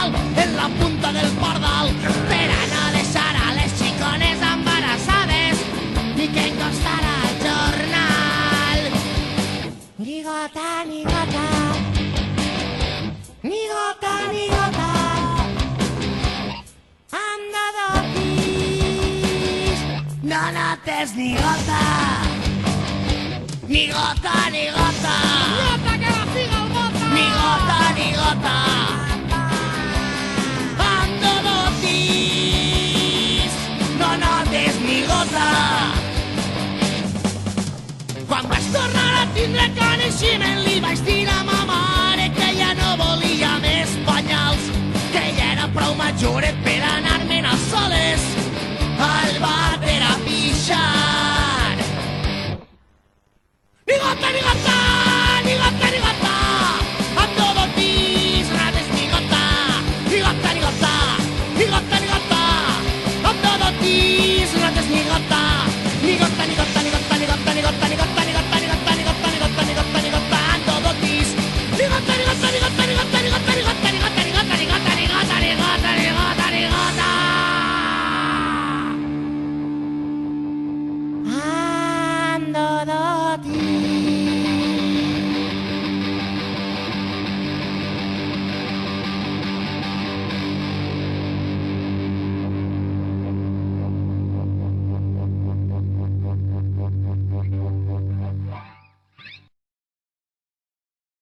sal en la punta del pardal per a no deixar a les xicones embarassades ni que costarà el jornal. Ni gota, ni gota, ni gota, ni gota, anda dotis, no notes ni gota, ni gota, ni gota, gota que la figa el bota, ni gota, ni gota, anda dotis, no notes ni gota. Quan vaig tornar a tindre coneixement li vaig dir a ma mare que ja no volia més panyals, que ja era prou majoret per anar-me'n a soles al vàter a pixar. Ni gota, ni gota, ni gota, ni gota, amb todo pis, rates ni gota, ni gota, ni gota, ni gota, ni gota, amb todo pis, rates ni gota, ni gota, ni gota, ni gota, ni gota, ni gota, ni gota, ni gota, ni gota, ni gota, ni gota, ni gota, ni gota, amb todo pis, ni gota, ni gota, ni gota, ni gota, ni gota, ni gota, ni gota, ni gota, ni gota, ni gota, ni gota, ni gota, ni gota. Ando dotis.